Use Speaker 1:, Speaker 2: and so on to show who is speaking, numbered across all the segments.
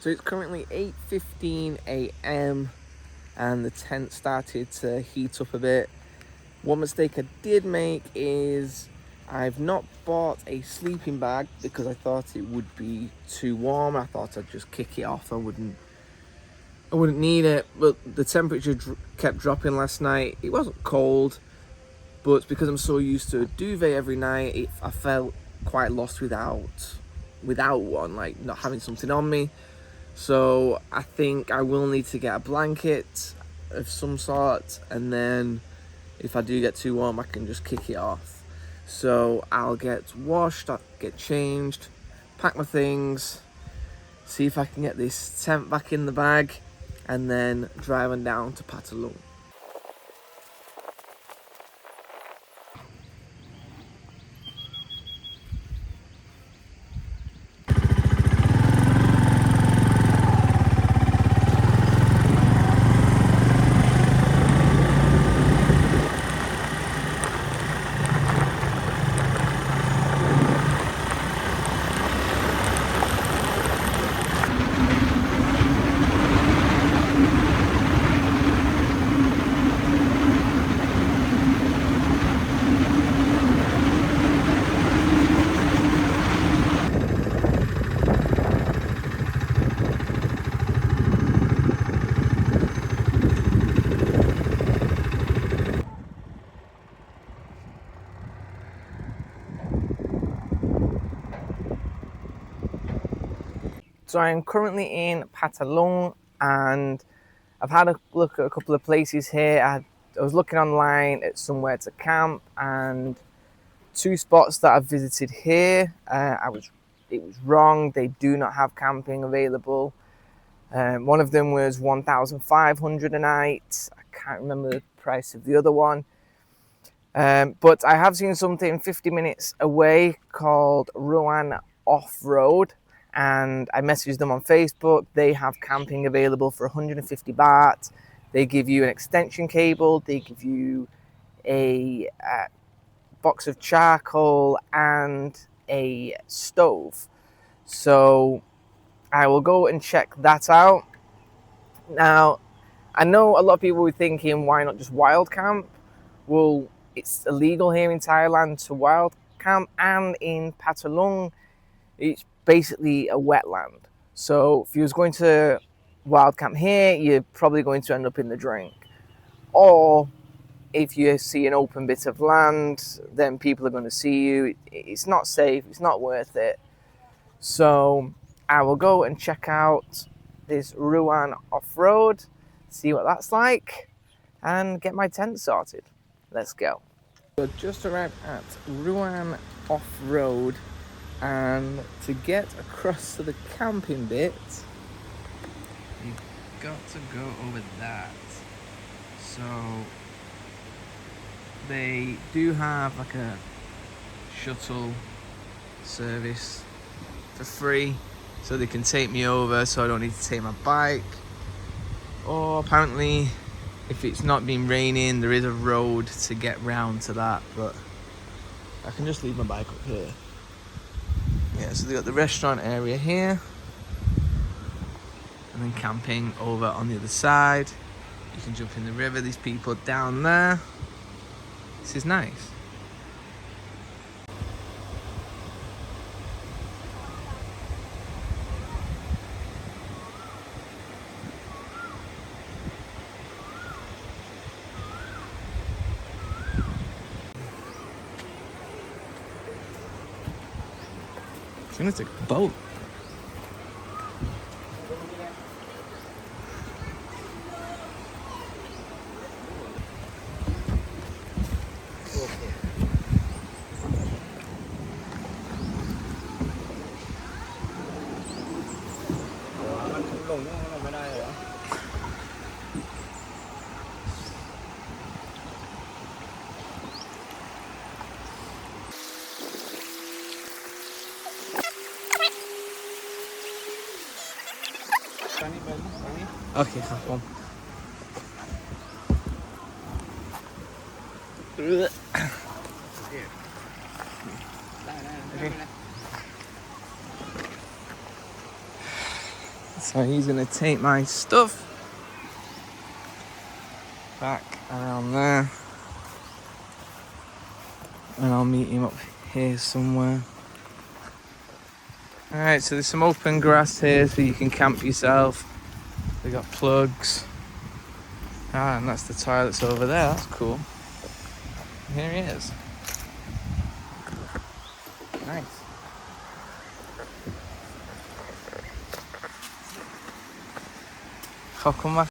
Speaker 1: So it's currently 8:15 a.m. and the tent started to heat up a bit. One mistake I did make is I've not bought a sleeping bag because I thought it would be too warm. I thought I'd just kick it off. I wouldn't need it, but the temperature kept dropping last night. It wasn't cold, but because I'm so used to a duvet every night, I felt quite lost without one, like not having something on me. So I think I will need to get a blanket of some sort, and then if I do get too warm, I can just kick it off. So I'll get washed, I'll get changed, pack my things, see if I can get this tent back in the bag, and then drive on down to Phatthalung. So I'm currently in Phatthalung, and I've had a look at a couple of places here. I was looking online at somewhere to camp, and two spots that I've visited here, it was wrong. They do not have camping available. One of them was 1,500 a night. I can't remember the price of the other one. But I have seen something 50 minutes away called Ruan Off-Road, and I messaged them on Facebook. They have camping available for 150 baht. They give you an extension cable, they give you a box of charcoal and a stove. So I will go and check that out. Now, I know a lot of people were thinking, why not just wild camp? Well, it's illegal here in Thailand to wild camp, and in Phatthalung, it's basically a wetland. So if you was going to wild camp here, you're probably going to end up in the drink. Or if you see an open bit of land, then people are going to see you. It's not safe, it's not worth it. So I will go and check out this Ruan Off-Road, see what that's like, and get my tent sorted. Let's go. So just arrived at Ruan Off-Road, and to get across to the camping bit, you've got to go over that. So they do have like a shuttle service for free, so they can take me over, so I don't need to take my bike. Or apparently, if it's not been raining, there is a road to get round to that, but I can just leave my bike up here. Yeah, so they got the restaurant area here, and then camping over on the other side. You can jump in the river, these people down there. This is nice. I'm gonna take a boat. Okay, ครับผม It's So he's gonna take my stuff back around there, and I'll meet him up here somewhere. Alright, so there's some open grass here so you can camp yourself. We got plugs. Ah, and that's the toilets over there, that's cool. Here he is. Nice. How come I...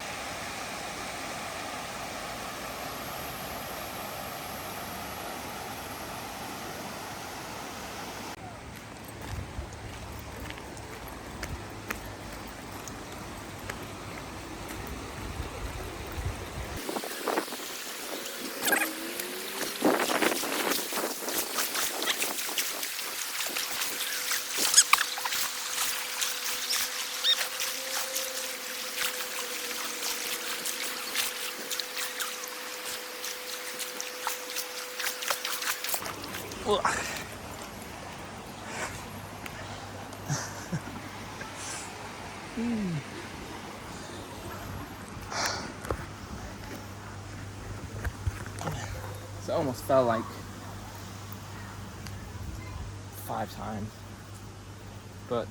Speaker 1: So it almost felt like 5 times, but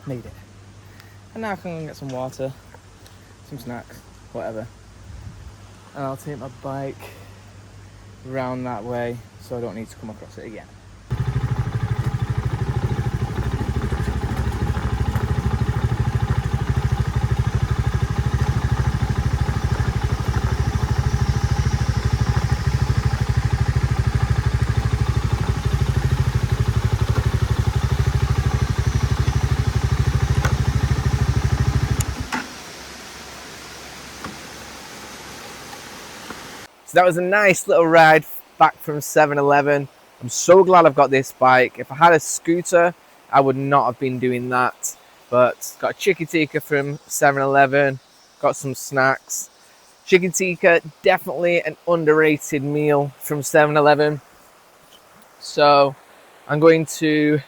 Speaker 1: made it. And now I can go and get some water, some snacks, whatever. And I'll take my bike round that way so I don't need to come across it again. So that was a nice little ride back from 7-Eleven. I'm so glad I've got this bike. If I had a scooter, I would not have been doing that. But got a chicken tikka from 7-Eleven, got some snacks. Chicken tikka, definitely an underrated meal from 7-Eleven. So I'm going to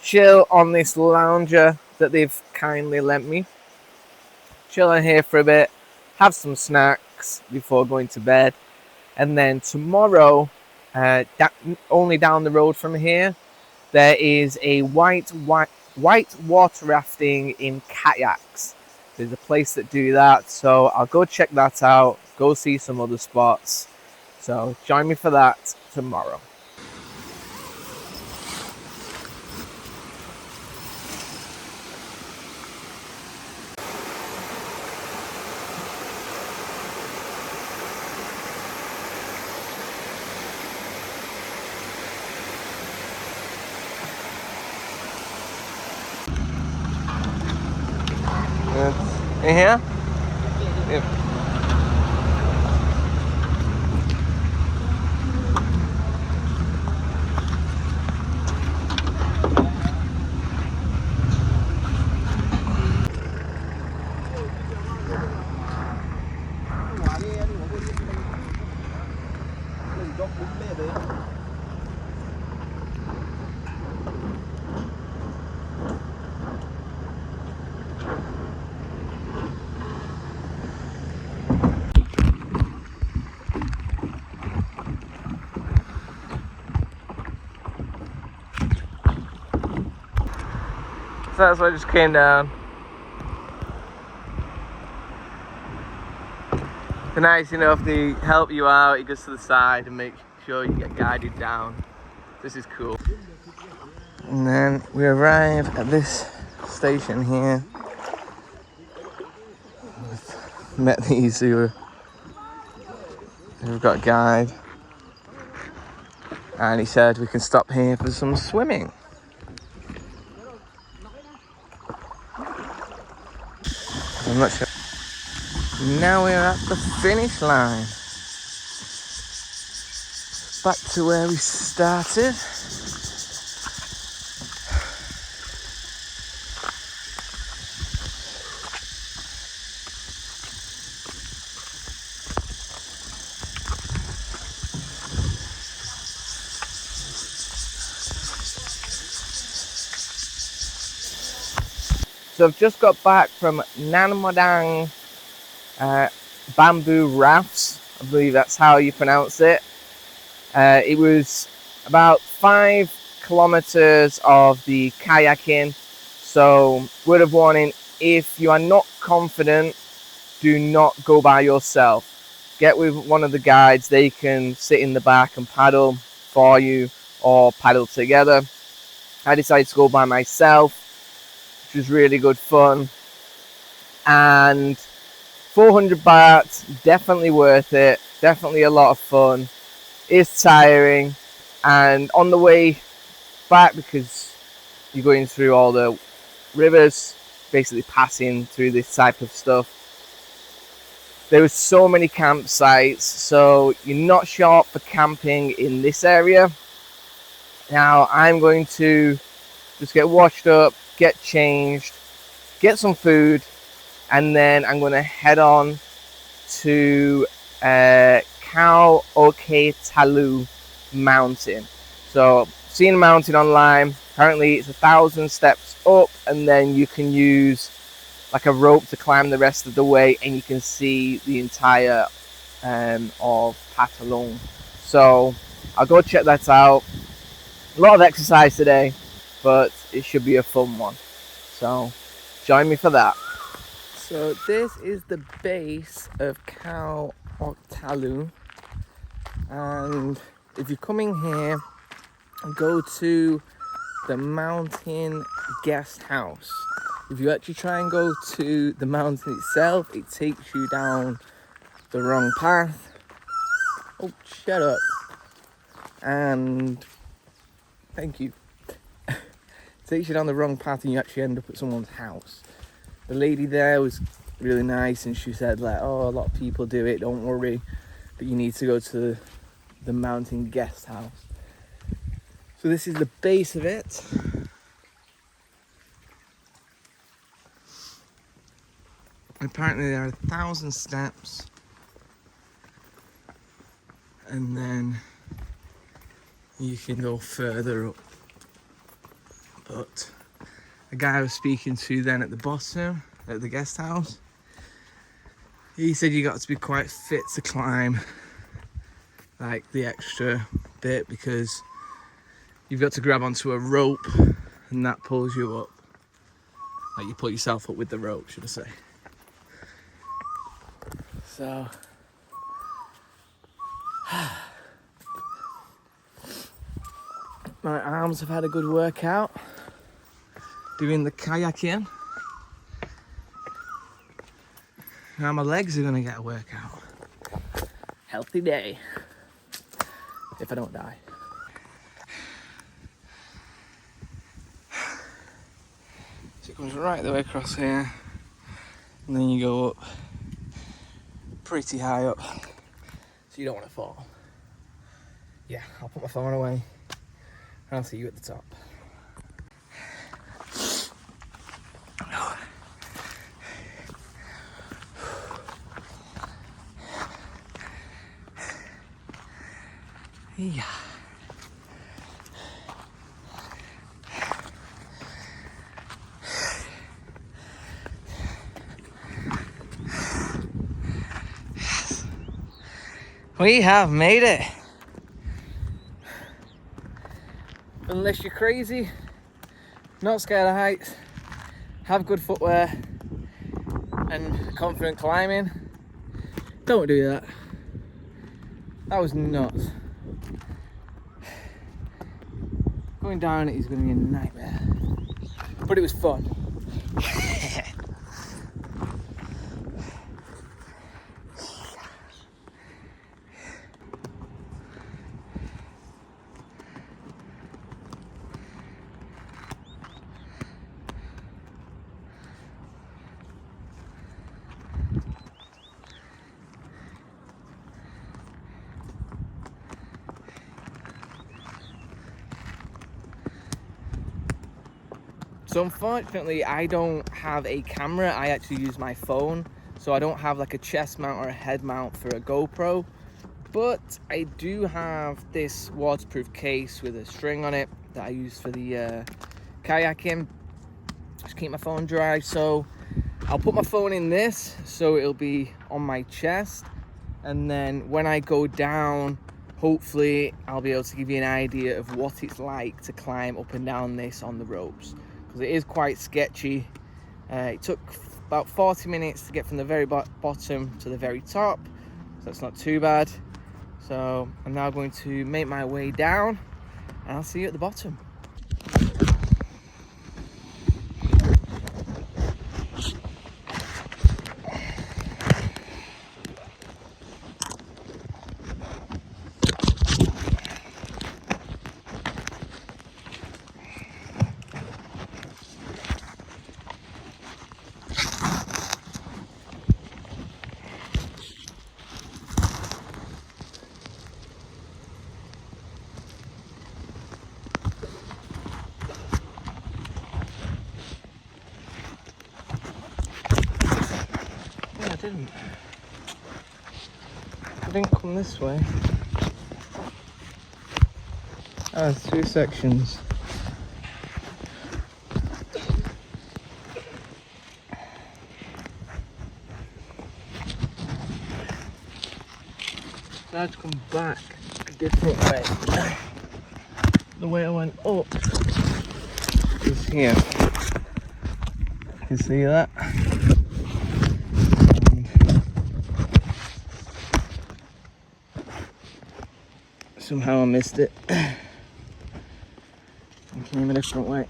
Speaker 1: chill on this lounger that they've kindly lent me. Chill on here for a bit, have some snacks before going to bed. And then tomorrow, only down the road from here, there is a white water rafting in kayaks. There's a place that do that, so I'll go check that out, go see some other spots. So join me for that tomorrow. In here? Yep. So that's why I just came down. They're nice enough, they help you out, he goes to the side and make sure you get guided down. This is cool. And then we arrive at this station here. We've met these who've got a guide. And he said we can stop here for some swimming. I'm not sure. Now we're at the finish line. Back to where we started. So I've just got back from Nanmadang bamboo rafts. I believe that's how you pronounce it. It was about 5 kilometers of the kayaking. So word of warning, if you are not confident, do not go by yourself. Get with one of the guides. They can sit in the back and paddle for you or paddle together. I decided to go by myself, which was really good fun. And 400 baht, definitely worth it. Definitely a lot of fun. It's tiring. And on the way back, because you're going through all the rivers, basically passing through this type of stuff, there were so many campsites, so you're not sure for camping in this area. Now I'm going to just get washed up, get changed, get some food, and then I'm going to head on to Khao Ok Talu mountain. So seen a mountain online. Apparently it's 1,000 steps up, and then you can use like a rope to climb the rest of the way, and you can see the entire of Phatthalung. So I'll go check that out. A lot of exercise today, but it should be a fun one. So join me for that. So this is the base of Khao Ok Talu, and if you're coming here, go to the mountain guest house. If you actually try and go to the mountain itself, it takes you down the wrong path. Oh, shut up. And thank you. It takes you down the wrong path and you actually end up at someone's house. The lady there was really nice, and she said like, oh, a lot of people do it, don't worry, but you need to go to the mountain guest house. So this is the base of it. Apparently there are 1,000 steps, and then you can go further up. But the guy I was speaking to then at the bottom, at the guest house, he said you got to be quite fit to climb like the extra bit, because you've got to grab onto a rope and that pulls you up. Like you pull yourself up with the rope, should I say. So my arms have had a good workout doing the kayaking. Now my legs are gonna get a workout. Healthy day, if I don't die. So it comes right the way across here, and then you go up pretty high up, so you don't want to fall. Yeah, I'll put my phone away and I'll see you at the top. Yeah. We have made it. Unless you're crazy, not scared of heights, have good footwear and confident climbing, don't do that. That was nuts. Going down it is going to be a nightmare, but it was fun. So unfortunately I don't have a camera, I actually use my phone, so I don't have like a chest mount or a head mount for a GoPro, but I do have this waterproof case with a string on it that I use for the kayaking. just keep my phone dry. So I'll put my phone in this so it'll be on my chest, and then when I go down, hopefully I'll be able to give you an idea of what it's like to climb up and down this on the ropes, because it is quite sketchy. It took about 40 minutes to get from the very bottom to the very top, so that's not too bad. So I'm now going to make my way down, and I'll see you at the bottom. I didn't come this way. Oh, there's two sections. So I had to come back a different way. The way I went up is here. You can see that. Somehow I missed it. I came a different way.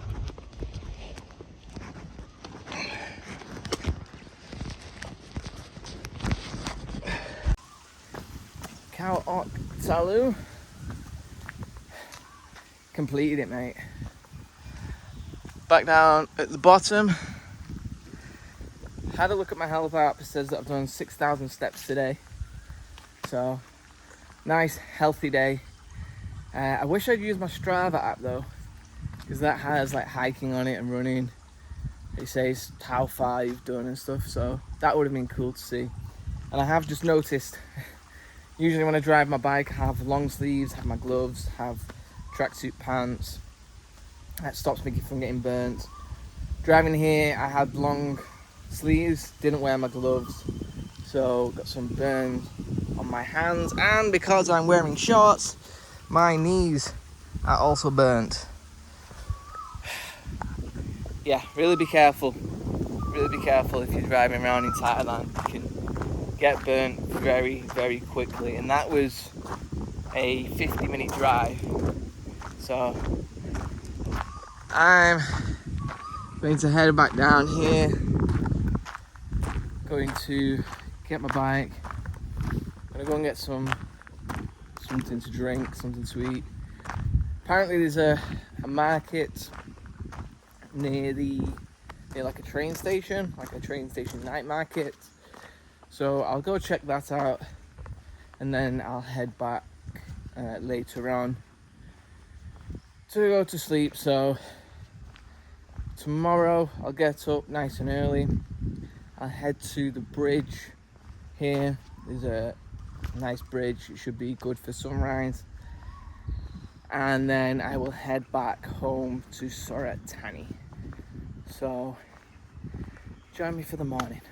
Speaker 1: Khao Ok Talu. Completed it, mate. Back down at the bottom. Had a look at my health app. It says that I've done 6,000 steps today. So, nice, healthy day. I wish I'd used my Strava app though, because that has like hiking on it and running. It says how far you've done and stuff, so that would have been cool to see. And I have just noticed, usually when I drive my bike, I have long sleeves, have my gloves, have tracksuit pants. That stops me from getting burnt. Driving here, I had long sleeves, didn't wear my gloves, so got some burns on my hands, and because I'm wearing shorts, my knees are also burnt. Yeah, really be careful. Really be careful if you're driving around in Thailand. You can get burnt very, very quickly. And that was a 50-minute drive. So I'm going to head back down here. Going to get my bike. I'm gonna go and get something to drink, something to eat. Apparently there's a market near like a train station night market. So I'll go check that out, and then I'll head back later on to go to sleep. So tomorrow I'll get up nice and early. I'll head to the bridge here. There's a nice bridge, it should be good for sunrise, and then I will head back home to Surat Thani. So join me for the morning.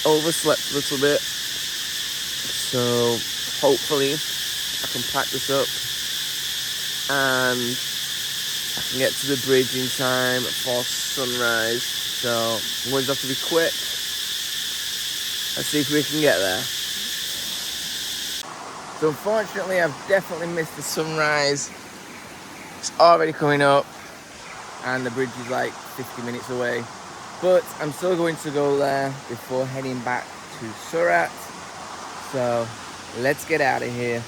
Speaker 1: Overslept a little bit, so hopefully I can pack this up and I can get to the bridge in time for sunrise. So I'm going to have to be quick. Let's see if we can get there. So unfortunately I've definitely missed the sunrise. It's already coming up and the bridge is like 50 minutes away. But I'm still going to go there before heading back to Surat. So let's get out of here.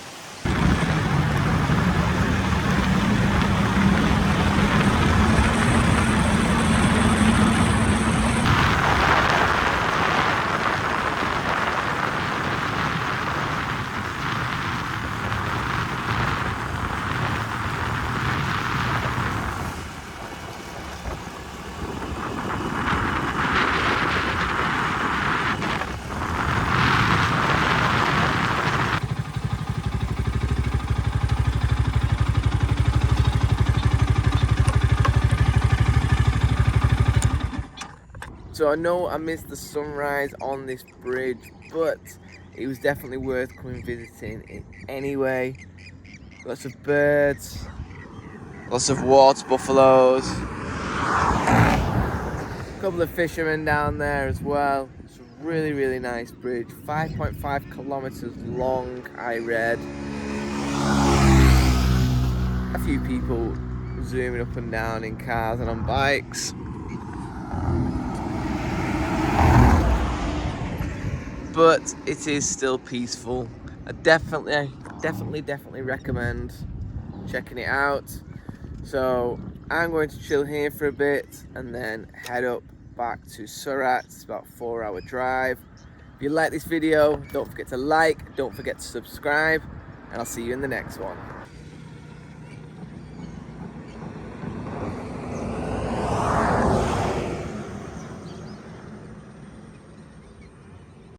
Speaker 1: So I know I missed the sunrise on this bridge, but it was definitely worth coming visiting it anyway. Lots of birds, lots of water buffaloes, a couple of fishermen down there as well. It's a really nice bridge, 5.5 kilometers long, I read. A few people zooming up and down in cars and on bikes. But it is still peaceful. I definitely recommend checking it out. So I'm going to chill here for a bit and then head up back to Surat. It's about a 4-hour drive. If you like this video, don't forget to like, don't forget to subscribe, and I'll see you in the next one.